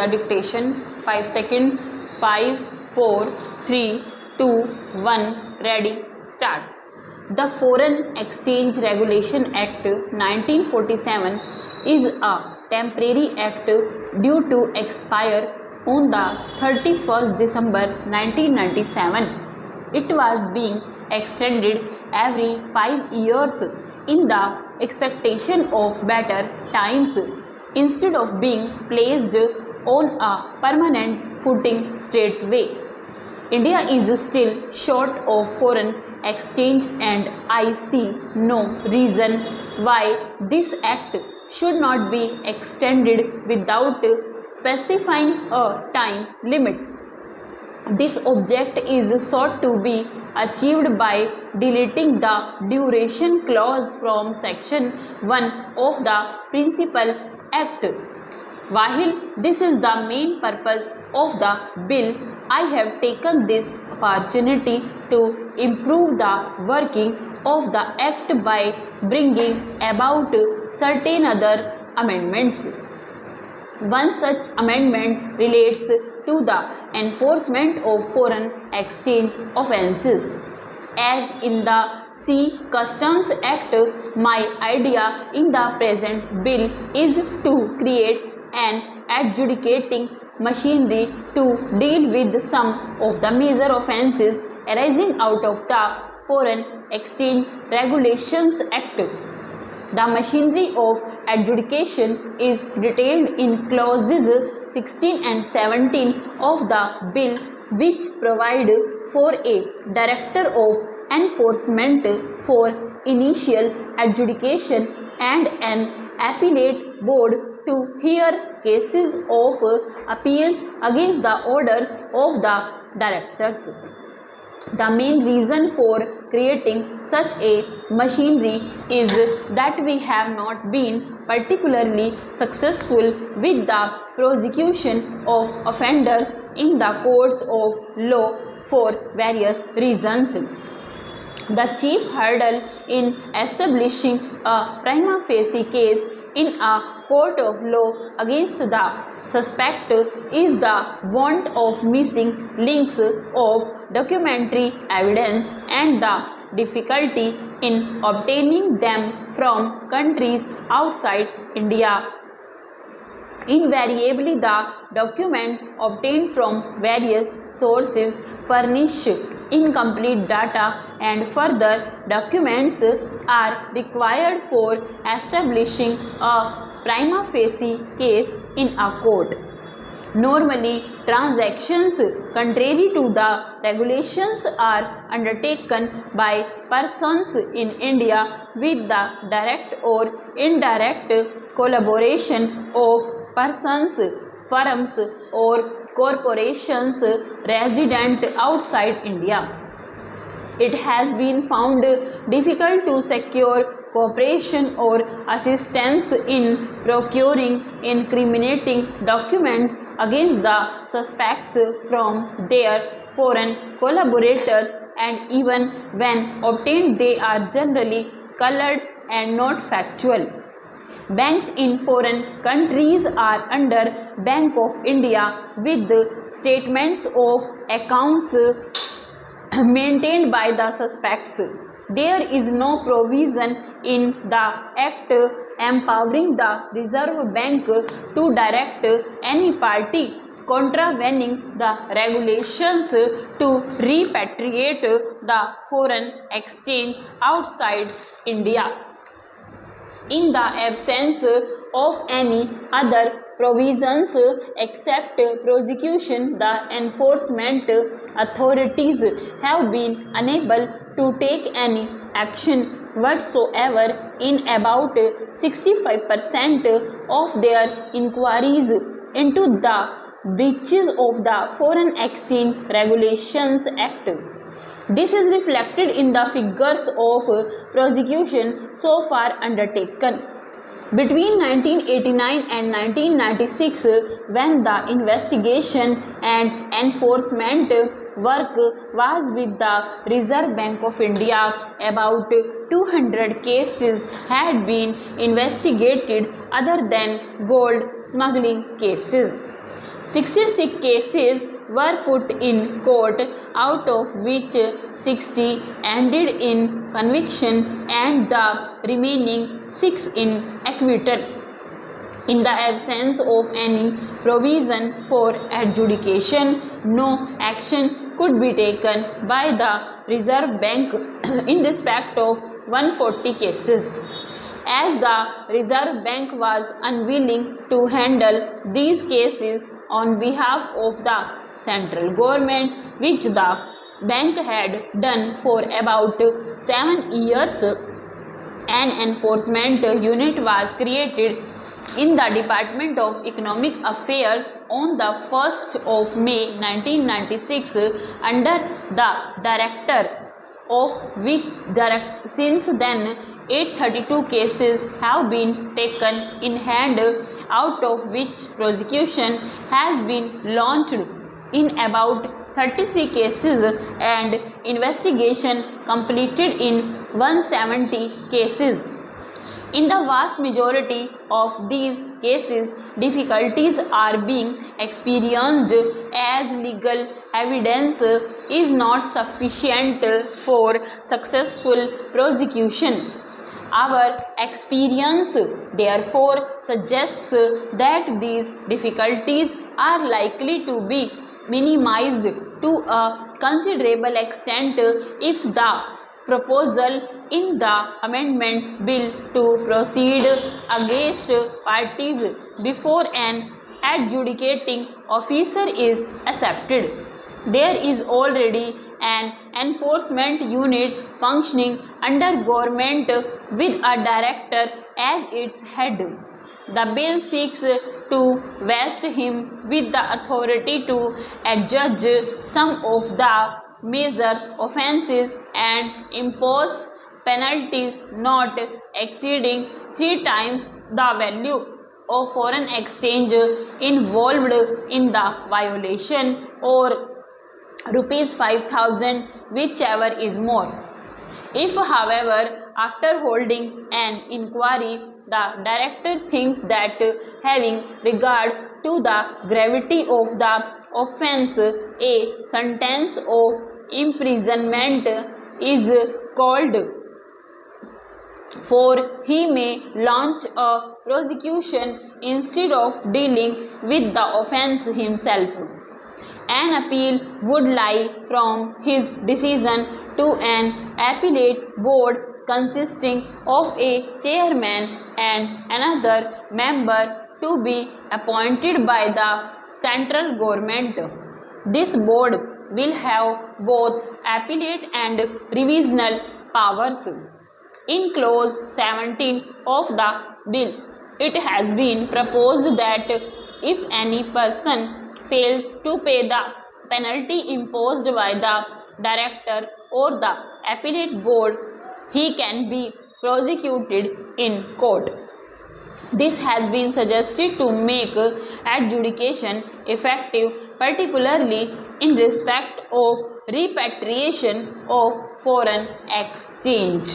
the dictation. 5 seconds. 5, 4, 3, 2, 1. Ready. Start. The Foreign Exchange Regulation Act 1947 is a temporary act due to expire on the 31st December 1997. It was being extended every 5 years in the expectation of better times instead of being placed on a permanent footing straightway. India is still short of foreign exchange, and I see no reason why this act should not be extended without specifying a time limit. This object is sought to be achieved by deleting the duration clause from section 1 of the Principal Act. While this is the main purpose of the bill, I have taken this opportunity to improve the working of the Act by bringing about certain other amendments. One such amendment relates to the enforcement of foreign exchange offences. As in the Sea Customs Act, my idea in the present bill is to create an adjudicating machinery to deal with some of the major offences arising out of the Foreign Exchange Regulations Act. The machinery of adjudication is detailed in clauses 16 and 17 of the bill, which provide for a director of enforcement for initial adjudication and an appellate board to hear cases of appeals against the orders of the directors. The main reason for creating such a machinery is that we have not been particularly successful with the prosecution of offenders in the courts of law for various reasons. The chief hurdle in establishing a prima facie case in a court of law against the suspect is the want of missing links of documentary evidence and the difficulty in obtaining them from countries outside India. Invariably, the documents obtained from various sources furnish incomplete data, and further documents are required for establishing a prima facie case in a court. Normally, transactions contrary to the regulations are undertaken by persons in India with the direct or indirect collaboration of persons, firms, or corporations resident outside India. It has been found difficult to secure cooperation or assistance in procuring incriminating documents against the suspects from their foreign collaborators, and even when obtained they are generally colored and not factual. Banks in foreign countries are under Bank of India with statements of accounts maintained by the suspects. There is no provision in the Act empowering the Reserve Bank to direct any party contravening the regulations to repatriate the foreign exchange outside India. In the absence of any other provisions except prosecution, the enforcement authorities have been unable to take any action whatsoever in about 65% of their inquiries into the breaches of the Foreign Exchange Regulations Act. This is reflected in the figures of prosecution so far undertaken. Between 1989 and 1996, when the investigation and enforcement work was with the Reserve Bank of India, about 200 cases had been investigated other than gold smuggling cases. 66 cases were put in court, out of which 60 ended in conviction and the remaining 6 in acquittal. In the absence of any provision for adjudication, no action could be taken by the Reserve Bank in respect of 140 cases. As the Reserve Bank was unwilling to handle these cases on behalf of the central government, which the bank had done for about 7 years, an enforcement unit was created in the Department of Economic Affairs on the 1st of May 1996 under the director of which since then 832 cases have been taken in hand, out of which prosecution has been launched in about 33 cases and investigation completed in 170 cases. In the vast majority of these cases, difficulties are being experienced as legal evidence is not sufficient for successful prosecution. Our experience, therefore, suggests that these difficulties are likely to be minimized to a considerable extent if the proposal in the amendment bill to proceed against parties before an adjudicating officer is accepted. There is already an enforcement unit functioning under government with a director as its head. The bill seeks to vest him with the authority to adjudge some of the major offences and impose penalties not exceeding 3 times the value of foreign exchange involved in the violation, or rupees 5,000, whichever is more. If, however, after holding an inquiry, the director thinks that having regard to the gravity of the offence, a sentence of imprisonment is called for, he may launch a prosecution instead of dealing with the offence himself. An appeal would lie from his decision to an appellate board consisting of a chairman and another member to be appointed by the central government. This board will have both appellate and revisional powers. In clause 17 of the bill, it has been proposed that if any person fails to pay the penalty imposed by the director or the appellate board, he can be prosecuted in court. This has been suggested to make adjudication effective, particularly in respect of repatriation of foreign exchange.